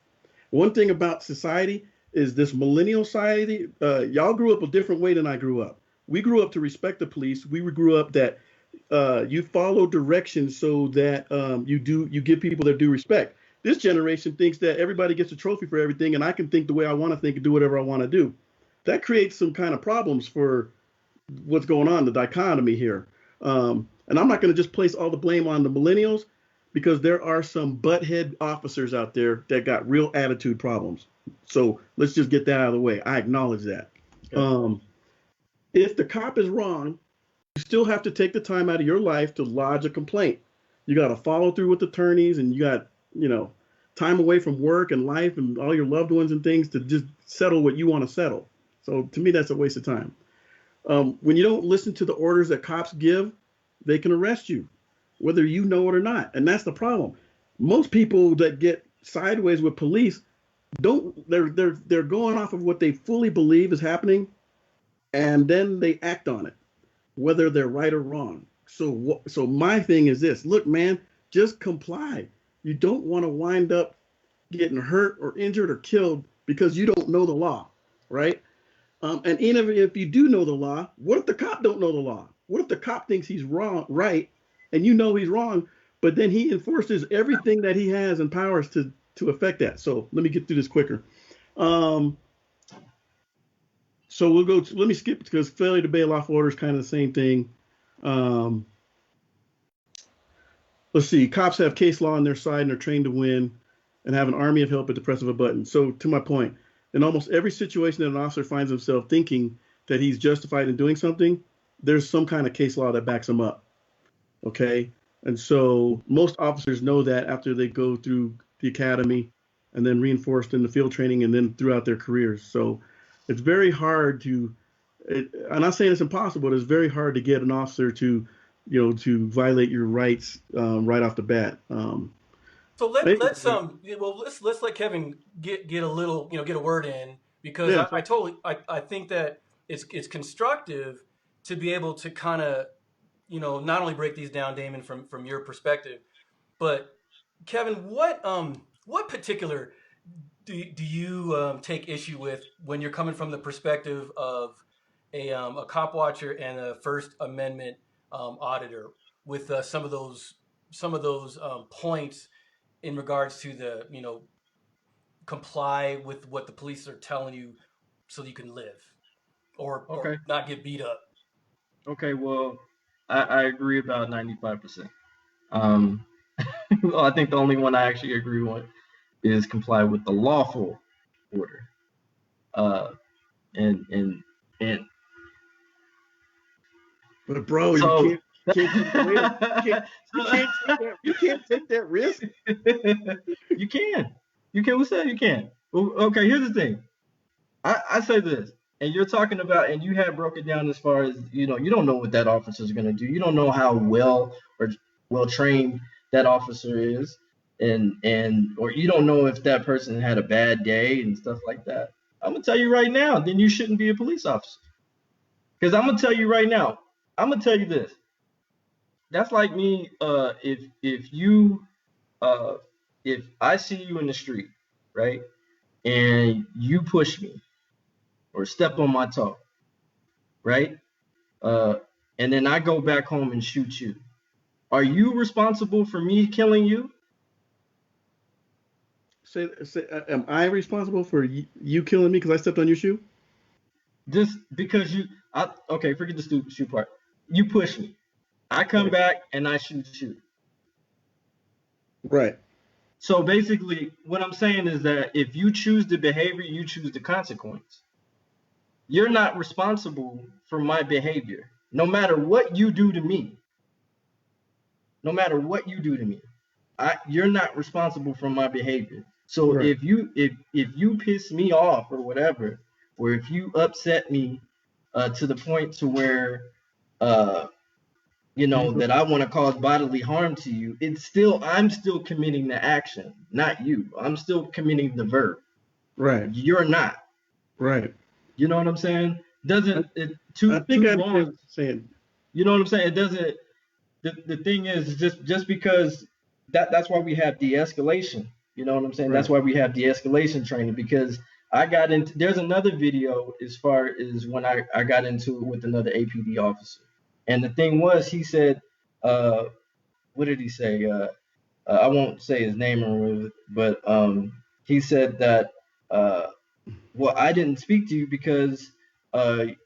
One thing about society is this millennial society, y'all grew up a different way than I grew up. We grew up to respect the police. We grew up that you follow directions so that you give people their due respect. This generation thinks that everybody gets a trophy for everything and I can think the way I want to think and do whatever I want to do. That creates some kind of problems for what's going on, the dichotomy here. And I'm not going to just place all the blame on the millennials because there are some butthead officers out there that got real attitude problems. So let's just get that out of the way. I acknowledge that. Okay. If the cop is wrong, you still have to take the time out of your life to lodge a complaint. You got to follow through with attorneys, and you got, time away from work and life and all your loved ones and things to just settle what you want to settle. So to me, that's a waste of time. When you don't listen to the orders that cops give, they can arrest you, whether you know it or not. And that's the problem. Most people that get sideways with police they're going off of what they fully believe is happening, and then they act on it, whether they're right or wrong. So my thing is this: look, man, just comply. You don't want to wind up getting hurt or injured or killed because you don't know the law, right? And even if you do know the law, what if the cop don't know the law? What if the cop thinks he's wrong, right, and you know he's wrong, but then he enforces everything that he has and powers to affect that? So let me get through this quicker. So we'll go. Let me skip because failure to obey a lawful order is kind of the same thing. Let's see. Cops have case law on their side and are trained to win, and have an army of help at the press of a button. So to my point, in almost every situation that an officer finds himself thinking that he's justified in doing something, there's some kind of case law that backs him up. Okay. And so most officers know that after they go through the academy and then reinforced in the field training and then throughout their careers. So it's very hard I'm not saying it's impossible, but it's very hard to get an officer to violate your rights right off the bat. So let's let Kevin get a little, get a word in, because Yeah. I think that it's constructive to be able to kind of, not only break these down, Damon, from your perspective, but Kevin, what particular do you take issue with when you're coming from the perspective of a cop watcher and a First Amendment auditor, with some of those points in regards to the comply with what the police are telling you so you can live or not get beat up? Okay, well, I agree about 95%. Well, I think the only one I actually agree with is comply with the lawful order. And But bro, so, you can't take that risk. You can. Who said you can? Well, okay, here's the thing. I say this, and you're talking about, and you have broken down as far as, you don't know what that officer is going to do. You don't know how well trained that officer is, or you don't know if that person had a bad day and stuff like that. I'm going to tell you right now, then you shouldn't be a police officer. Because I'm going to tell you right now, I'm going to tell you this. That's like me, if I see you in the street, right, and you push me or step on my toe, right, and then I go back home and shoot you, are you responsible for me killing you? Say, am I responsible for you killing me because I stepped on your shoe? Just because okay, forget the shoe part. You push me. I come back and I shoot you. Right. So basically, what I'm saying is that if you choose the behavior, you choose the consequence. You're not responsible for my behavior, no matter what you do to me. No matter what you do to me, you're not responsible for my behavior. So right. if you piss me off or whatever, or if you upset me to the point to where that I want to cause bodily harm to you, I'm still committing the action, not you. I'm still committing the verb. Right. You're not. Right. You know what I'm saying? I think I understand what you're saying. You know what I'm saying? It doesn't. The thing is just because that's why we have de-escalation. You know what I'm saying? Right. That's why we have de-escalation training, because there's another video as far as when I got into it with another APD officer. And the thing was, he said, what did he say? I won't say his name or whatever, but he said that, well, I didn't speak to you because I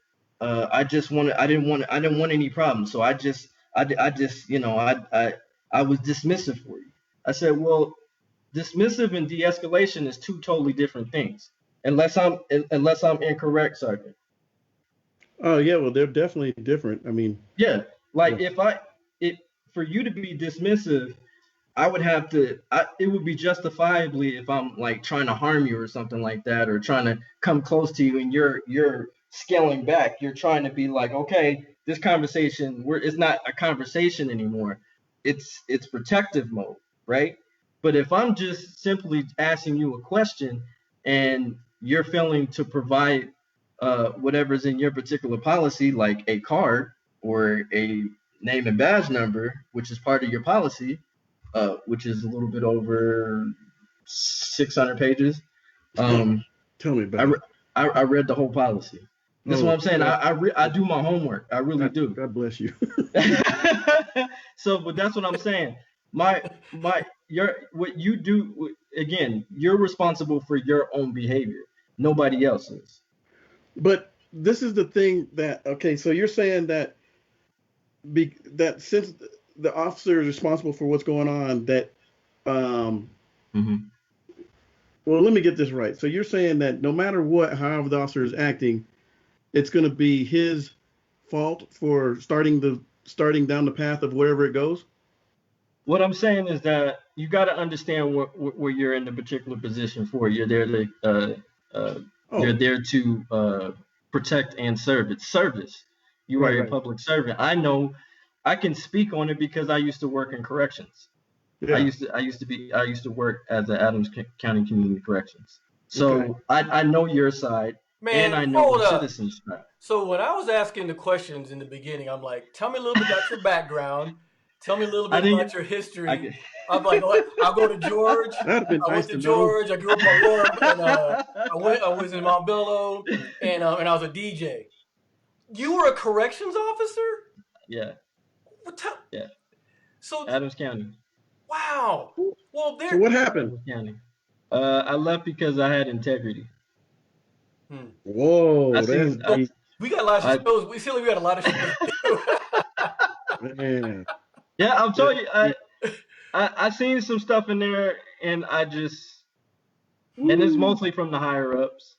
didn't want any problems. So I was dismissive for you. I said, well, dismissive and de-escalation is two totally different things, unless I'm incorrect, Sergeant. Oh yeah, well they're definitely different. I mean, yeah, like yeah. for you to be dismissive, I would have to. It would be justifiably if I'm like trying to harm you or something like that, or trying to come close to you, and you're scaling back. You're trying to be like, okay, this conversation, it's not a conversation anymore. It's protective mode, right? But if I'm just simply asking you a question and you're failing to provide whatever's in your particular policy, like a card or a name and badge number, which is part of your policy, which is a little bit over 600 pages. Tell me about it. I read the whole policy. That's what I'm saying. I do my homework. I really do. God bless you. So, but that's what I'm saying. What you do, again, you're responsible for your own behavior. Nobody else is. But this is the thing that, okay, so you're saying that that since the officer is responsible for what's going on, that well, let me get this right. So you're saying that no matter what, however the officer is acting, it's going to be his fault for starting down the path of wherever it goes? What I'm saying is that you got to understand where you're in the particular position for. You're there to you're there to protect and serve. It's service. You are a public servant. I know. I can speak on it because I used to work in corrections. Yeah. I used to work as the Adams County Community Corrections. So I know your side. Man, and I know the hold up. citizens' side. So when I was asking the questions in the beginning, I'm like, tell me a little bit about your background. Tell me a little bit about your history. I'm like, I'll go to George. I went to George. I grew up in Aurora, and I was in Montbello, and I was a DJ. You were a corrections officer? Yeah. Yeah. So Adams County. Wow. Well, so what happened? Adams County. I left because I had integrity. Whoa. We got a lot of shows. We feel like we got a lot of shows. Man. Yeah, I'm telling you, I seen some stuff in there, and and it's mostly from the higher ups.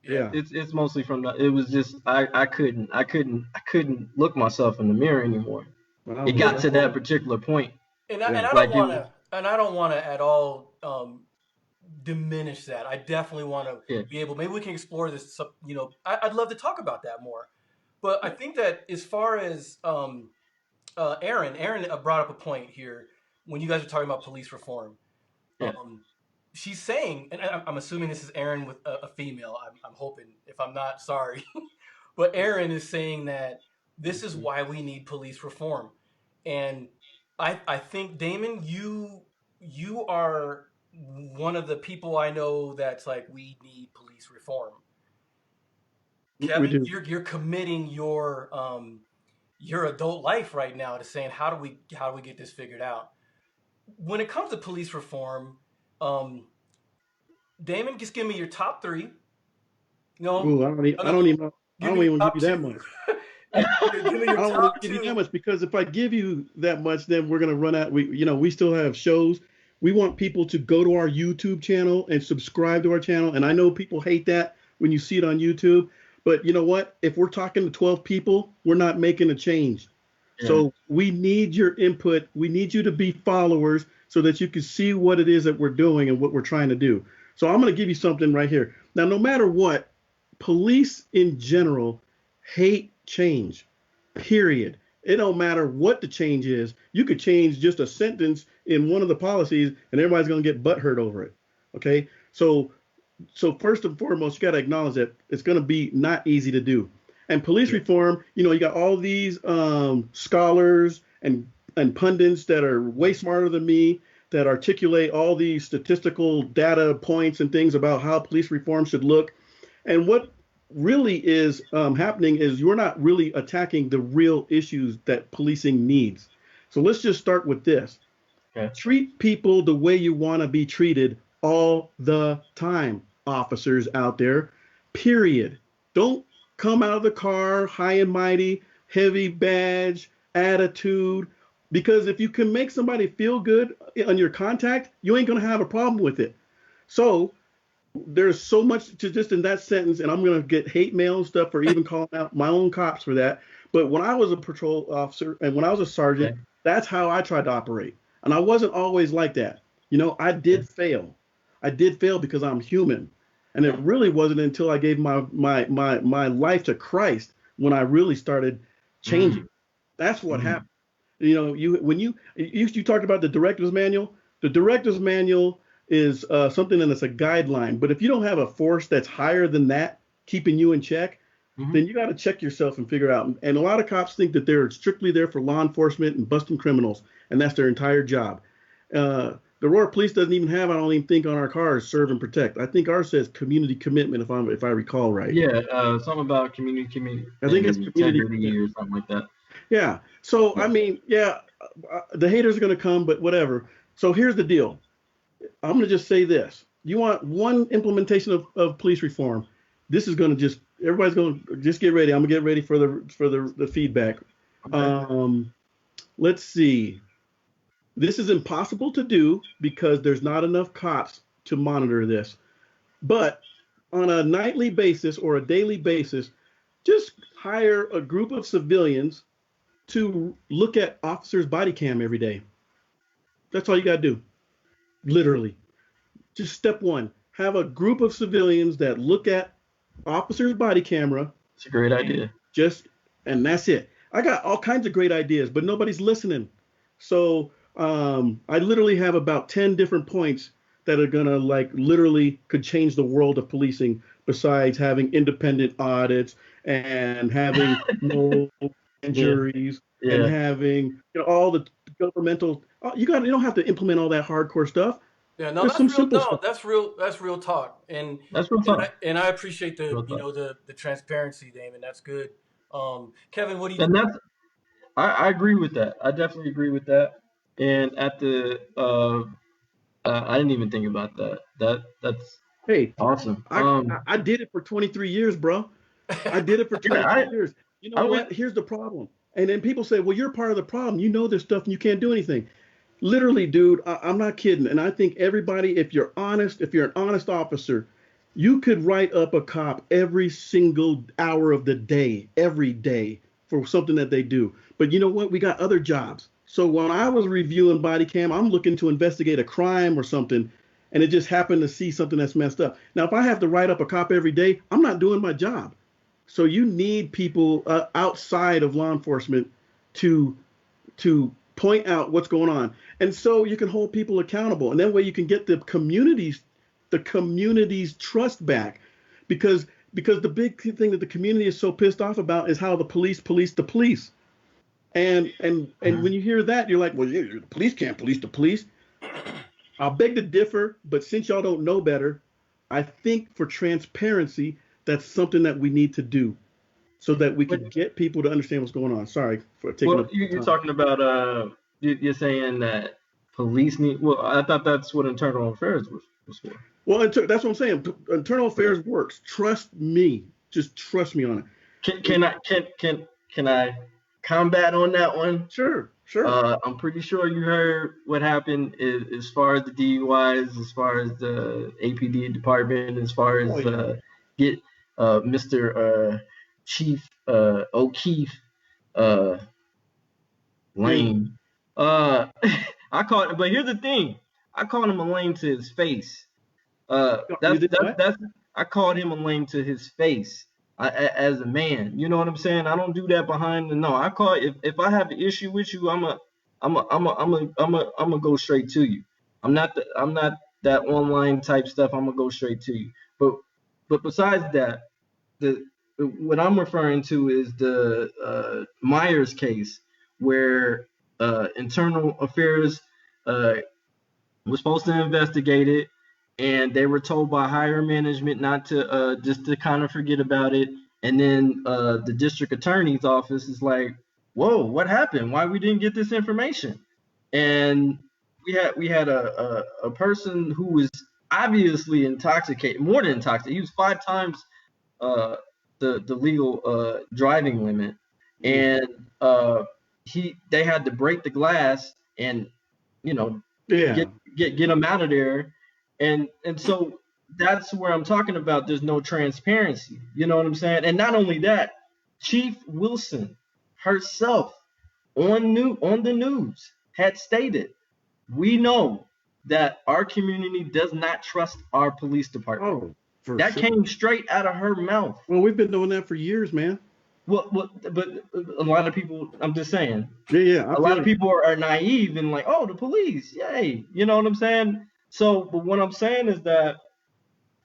Yeah. It's mostly from it was just I couldn't look myself in the mirror anymore. Wow. It got to that particular point. And I don't want to at all diminish that. I definitely want to be able. Maybe we can explore this. I'd love to talk about that more. But I think that as far as Aaron brought up a point here when you guys are talking about police reform. Yeah. She's saying, and I'm assuming this is Aaron with a female. I'm hoping. If I'm not, sorry. But Aaron is saying that this is why we need police reform, and I think, Damon, you are one of the people I know that's like, we need police reform. Kevin, you're committing your adult life right now to saying, how do we get this figured out? When it comes to police reform, Damon, just give me your top three. No, ooh, I don't even give you that much. I don't want to give you that much, because if I give you that much, then we're gonna run out. We still have shows. We want people to go to our YouTube channel and subscribe to our channel. And I know people hate that when you see it on YouTube, but you know what? If we're talking to 12 people, we're not making a change. Yeah. So we need your input. We need you to be followers so that you can see what it is that we're doing and what we're trying to do. So I'm going to give you something right here. Now, no matter what, police in general hate change, period. It don't matter what the change is. You could change just a sentence in one of the policies and everybody's going to get butthurt over it. Okay. So first and foremost, you got to acknowledge that it's going to be not easy to do. And police reform, you got all these scholars and pundits that are way smarter than me that articulate all these statistical data points and things about how police reform should look. And what really is happening is you're not really attacking the real issues that policing needs. So let's just start with this. Okay. Treat people the way you want to be treated all the time, officers out there, period. Don't come out of the car high and mighty, heavy badge, attitude, because if you can make somebody feel good on your contact, you ain't going to have a problem with it. So there's so much to just in that sentence, and I'm going to get hate mail and stuff for even calling out my own cops for that. But when I was a patrol officer and when I was a sergeant, That's how I tried to operate. And I wasn't always like that. You know, I did fail. I did fail because I'm human. And it really wasn't until I gave my life to Christ when I really started changing. That's what happened. You know, you talked about the director's manual. The director's manual is something that's a guideline. But if you don't have a force that's higher than that, keeping you in check, then you got to check yourself and figure out. And a lot of cops think that they're strictly there for law enforcement and busting criminals, and that's their entire job. The Aurora Police doesn't even have, I don't even think, on our cars, serve and protect. I think ours says community commitment, if I recall right. Yeah, something about community. I think it's community integrity or something like that. Yeah. So I mean, the haters are going to come, but whatever. So here's the deal. I'm going to just say this. You want one implementation of police reform. This is going to everybody's going to just get ready. I'm going to get ready for the feedback. Okay. Let's see. This is impossible to do because there's not enough cops to monitor this. But on a nightly basis or a daily basis, just hire a group of civilians to look at officers' body cam every day. That's all you got to do. Literally. Just step one. Have a group of civilians that look at officers' body camera. It's a great idea. And that's it. I got all kinds of great ideas, but nobody's listening. So I literally have about 10 different points that are going to literally could change the world of policing, besides having independent audits and having no juries and having all the governmental. You don't have to implement all that hardcore stuff. Yeah, no, that's real talk, and that's real talk. And I appreciate the transparency, Damon. That's good. Kevin, what do you? And I agree with that. I definitely agree with that. And at the I didn't even think about that. That's awesome. I did it for 23 years, bro. I did it for 23 years. You know what? Here's the problem. And then people say, well, you're part of the problem. You know this stuff and you can't do anything. Literally, dude, I'm not kidding. And I think everybody, if you're an honest officer, you could write up a cop every single hour of the day, every day, for something that they do. But you know what? We got other jobs. So when I was reviewing body cam, I'm looking to investigate a crime or something, and it just happened to see something that's messed up. Now, if I have to write up a cop every day, I'm not doing my job. So you need people outside of law enforcement to point out what's going on. And so you can hold people accountable. And that way you can get the community's trust back. Because the big thing that the community is so pissed off about is how the police police the police. And when you hear that, you're like, well, the police can't police the police. I'll beg to differ, but since y'all don't know better, I think for transparency, that's something that we need to do so that we can get people to understand what's going on. Sorry for taking up. You're talking about, you're saying that police need, well, I thought that's what internal affairs was for. Well, that's what I'm saying. Internal affairs works. Trust me. Just trust me on it. Can I combat on that one? Sure. I'm pretty sure you heard what happened as far as the DUIs, as far as the APD department, as far as get Mr. Chief O'Keefe lame. I called him, but here's the thing. I called him a lame to his face. I called him a lame to his face. As a man, you know what I'm saying? I don't do that behind the no. I call if I have an issue with you, I'm a go straight to you. I'm not that online type stuff. I'm gonna go straight to you. But besides that, what I'm referring to is the Myers case, where internal affairs was supposed to investigate it. And they were told by higher management not to just to kind of forget about it. And then the district attorney's office is like, whoa, what happened? Why we didn't get this information? And we had a person who was obviously intoxicated, more than intoxicated. He was 5 times the legal driving limit. And they had to break the glass and, get him out of there. And so that's where I'm talking about. There's no transparency. You know what I'm saying? And not only that, Chief Wilson herself on the news had stated, we know that our community does not trust our police department. Oh, for That sure. came straight out of her mouth. Well, we've been doing that for years, man. But a lot of people, I'm just saying, Yeah, I a lot feel of you. people are naive and like, oh, the police, yay, you know what I'm saying? So, but what I'm saying is that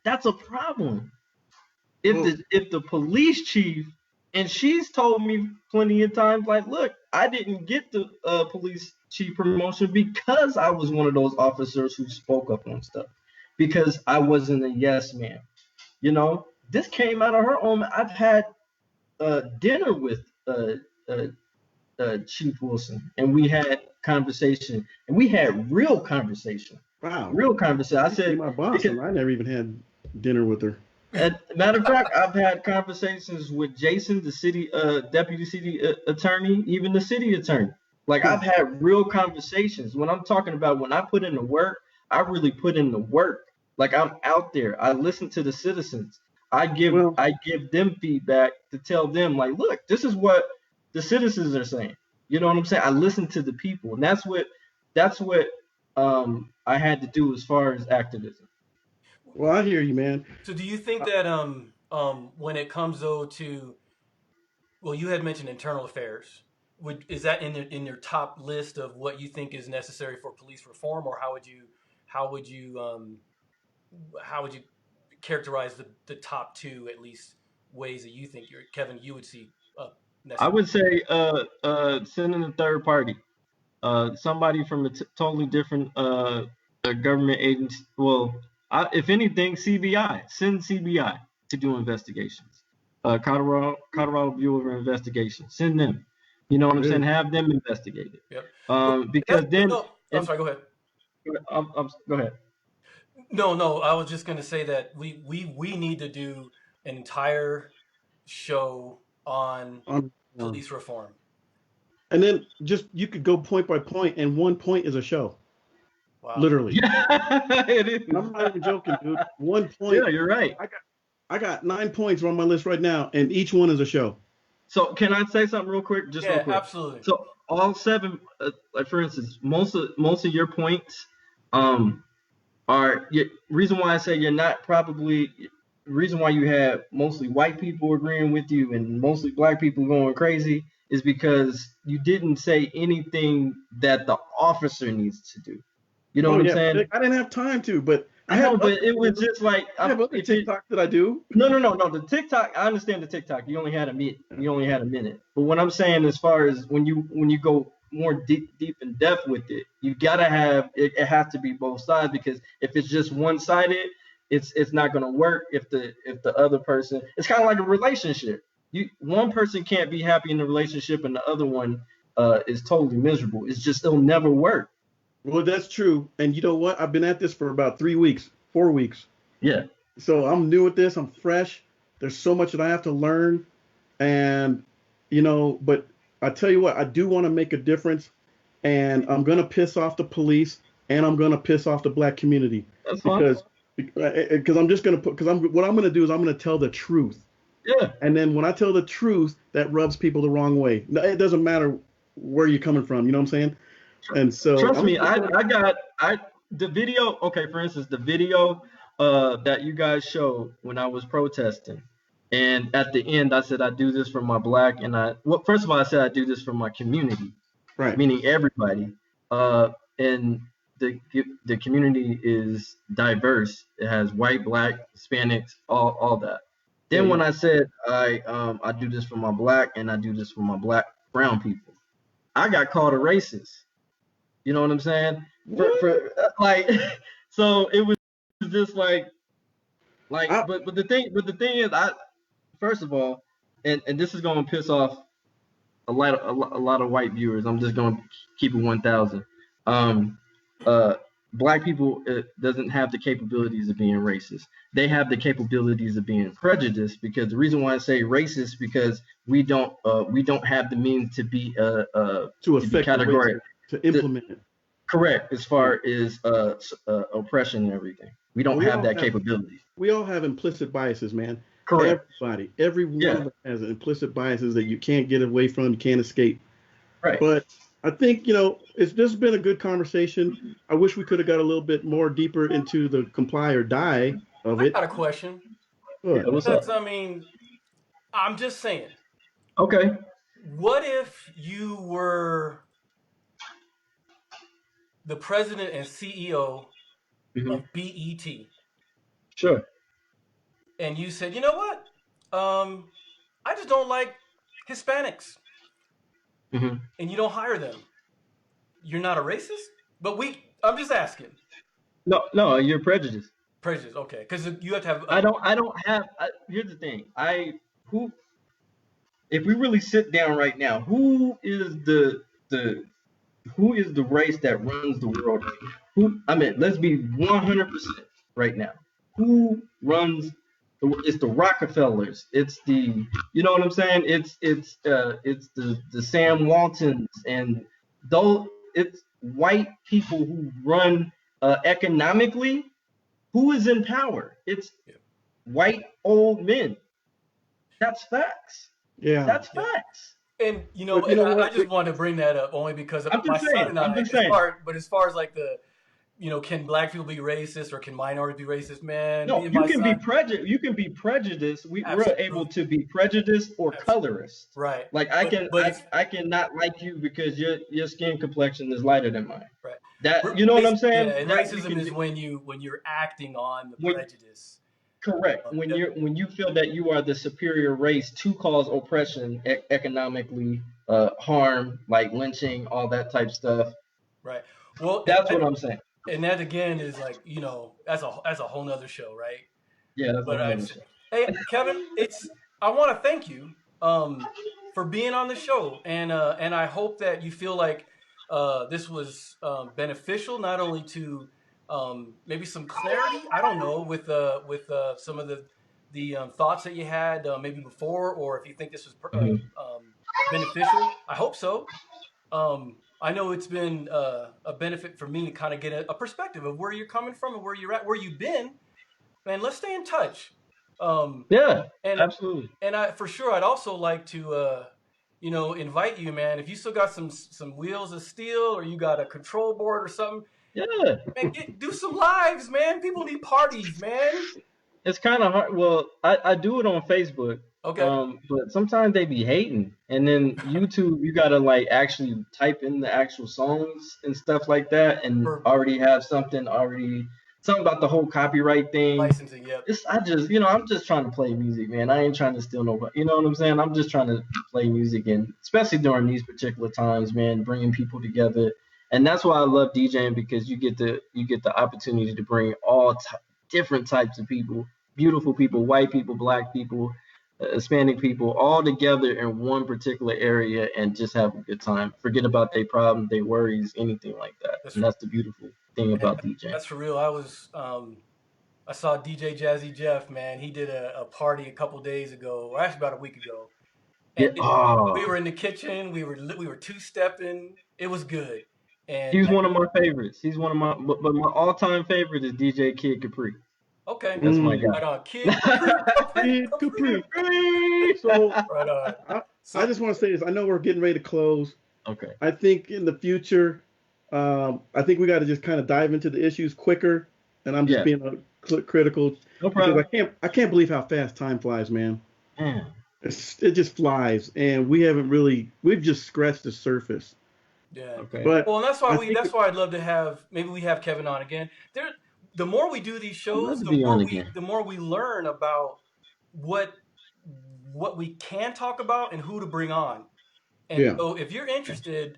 that's a problem. Well, If the police chief, and she's told me plenty of times, like, look, I didn't get the police chief promotion because I was one of those officers who spoke up on stuff, because I wasn't a yes man. You know, this came out of her own. I've had dinner with uh, Chief Wilson, and we had conversation, and we had wow. real conversation. I She could be said, my boss, because and I never even had dinner with her. matter of fact, I've had conversations with Jason, the city deputy city attorney, even the city attorney. Like, I've had real conversations. When I'm talking about when I put in the work, I really put in the work. Like, I'm out there. I listen to the citizens. Well, I give them feedback to tell them, like, look, this is what the citizens are saying. You know what I'm saying? I listen to the people, and that's what I had to do as far as activism. well, I hear you, man. So do you think that when it comes though to, well, you had mentioned internal affairs. Is that in your top list of what you think is necessary for police reform, or how would you how would you characterize the top two, at least, ways that you think Kevin, you would see I necessary? would say sending a third party, somebody from a totally different government agency. Well, if anything, CBI. Send CBI to do investigations. Colorado Bureau of Investigation. Send them. You know what I'm saying? Really? Have them investigate it. Yep. Well, Because then, no, I'm and sorry. Go ahead. go ahead. No. I was just going to say that we need to do an entire show on Um, police reform. and then just you could go point by point, and one point is a show, Wow. literally. Yeah, it is. And I'm not even joking, dude. One point. Yeah, you're right. I got 9 points on my list right now, and each one is a show. So can I say something real quick? Just real Yeah, quick. absolutely. So all seven, like for instance, most of your points, are reason why I say you're not probably reason why you have mostly white people agreeing with you and mostly black people going crazy is because you didn't say anything that the officer needs to do. You know Oh what I'm yeah, saying? I didn't have time to, but I know, but it was just like I have other if it, TikTok that I do. no. The TikTok, I understand the TikTok. You only had a minute. You only had a minute. But what I'm saying, as far as when you go more deep in depth with it, you gotta have it. It has to be both sides, because if it's just one sided, it's not gonna work. If the other person, it's kind of like a relationship. One person can't be happy in the relationship and the other one is totally miserable. It'll never work. Well, that's true. And you know what? I've been at this for about 3 weeks, 4 weeks. Yeah. So I'm new at this. I'm fresh. There's so much that I have to learn. And, but I tell you what, I do want to make a difference. And I'm going to piss off the police, and I'm going to piss off the black community. That's fine. Because I'm just going to what I'm going to do is I'm going to tell the truth. Yeah. And then when I tell the truth, that rubs people the wrong way. It doesn't matter where you're coming from. You know what I'm saying? And so Trust me, the video. Okay, for instance, the video that you guys showed when I was protesting, and at the end I said I do this for my black, and first of all I said I do this for my community, right, meaning everybody. And the community is diverse. It has white, black, Hispanics, all that. Then when I said I do this for my black and I do this for my black brown people, I got called a racist. You know what I'm saying? So it was just like, but the thing is, first of all, and this is gonna piss off a lot of white viewers. I'm just gonna keep it 1,000. Black people doesn't have the capabilities of being racist. They have the capabilities of being prejudiced, because the reason why I say racist, because we don't have the means to be to affect category to implement it. Correct, as far as oppression and everything. We don't have that capability. We all have implicit biases, man. Correct. Every one of us has implicit biases that you can't get away from, you can't escape. Right. But I think, this has been a good conversation. I wish we could have got a little bit more deeper into the comply or die of I it. got a question. Yeah, But what's up? Because, I mean, I'm just saying, Okay. what if you were the president and CEO Hmm. of BET Sure. and you said, you know what? I just don't like Hispanics, Hmm. and you don't hire them. You're not a racist? But I'm just asking. No, you're prejudiced. Prejudice, okay. Because you have to have, I don't have. Here's the thing. Who, if we really sit down right now, who is the race that runs the world right now? I mean, let's be 100% right now. Who runs it's the Rockefellers. It's you know what I'm saying? It's the Sam Waltons and those. It's white people who run economically. Who is in power? It's white old men. That's facts. yeah. That's Yeah. facts. and But you know I what? just wanted to bring that up only because I'm my just son saying. and I'm I, just saying. but as far as like can black people be racist or can minorities be racist? Man, No, me and you my can be son, prejudiced. You can be prejudiced. We're able absolutely, to be prejudiced or absolutely. colorist. Right. Like But I cannot like you because your skin complexion is lighter than mine. right. That you know what I'm saying? Yeah, and That you racism can is when you're acting on the when prejudice. correct when you feel that you are the superior race to cause oppression, economically, harm like lynching, all that type stuff. Right. Well, That's what I'm saying. and that again is like that's a whole nother show, right? Yeah, that's a But whole other shit. hey, Kevin, I want to thank you for being on the show, and I hope that you feel like this was beneficial, not only to maybe some clarity. I don't know with some of the thoughts that you had maybe before, or if you think this was Mhm. beneficial. I hope so. I know it's been a benefit for me to kind of get a perspective of where you're coming from and where you're at, where you've been. Man, let's stay in touch. Yeah, And absolutely. for sure, I'd also like to, invite you, man. If you still got some wheels of steel, or you got a control board or something, Yeah. man, do some lives, man. People need parties, man. It's kind of hard. Well, I do it on Facebook, Okay. but sometimes they be hating, and then YouTube you gotta like actually type in the actual songs and stuff like that, and For already have something about the whole copyright thing. licensing, yep. I'm just trying to play music, man. I ain't trying to steal nobody. You know what I'm saying? I'm just trying to play music, and especially during these particular times, man, bringing people together. And that's why I love DJing, because you get the opportunity to bring all different types of people, beautiful people, white people, black people, Hispanic people, all together in one particular area and just have a good time. Forget about their problems, their worries, anything like that. And that's the beautiful thing about DJing. That's for real. I saw DJ Jazzy Jeff, man. He did a party a couple days ago, or actually about a week ago. And we were in the kitchen. We were two-stepping. It was good. And he's one of my favorites. He's one of but my all-time favorite is DJ Kid Capri. Okay, that's my guy. Right on, Kid Capri. So right on. I just want to say this. I know we're getting ready to close. Okay. I think in the future, I think we got to just kind of dive into the issues quicker. And I'm just being critical. No problem. I can't believe how fast time flies, man. Man. It just flies, and we've just scratched the surface. Yeah. Okay. But and that's why I'd love to have Kevin on again. The more we do these shows, the more we learn about what we can talk about and who to bring on. And so if you're interested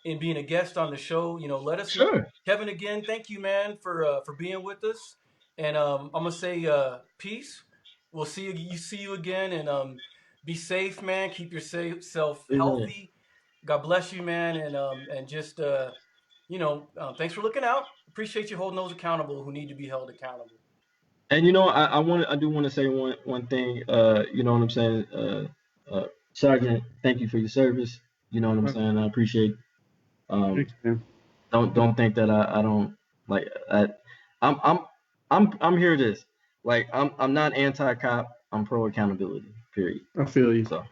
in being a guest on the show, let us know. Kevin, again, thank you, man, for being with us. And I'm gonna say peace. We'll see you again, and be safe, man. Keep yourself healthy. God bless you, man, and just thanks for looking out. Appreciate you holding those accountable who need to be held accountable. And I do want to say one thing. You know what I'm saying, Sergeant. Thank you for your service. You know what I'm saying. I appreciate. Thanks, man. Don't think that I don't like. I'm here. This like I'm not anti-cop. I'm pro accountability. Period. I feel you. So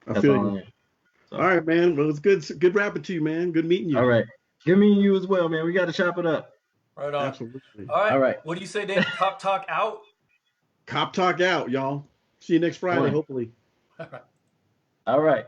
I feel you. So, All right, man. Well, it's good rapping to you, man. Good meeting you. all right. Good meeting you as well, man. We got to chop it up. Right on. Absolutely. All right. All right. What do you say, Damon? Cop Talk out. Cop Talk out, y'all. See you next Friday, One. hopefully. All right. All right.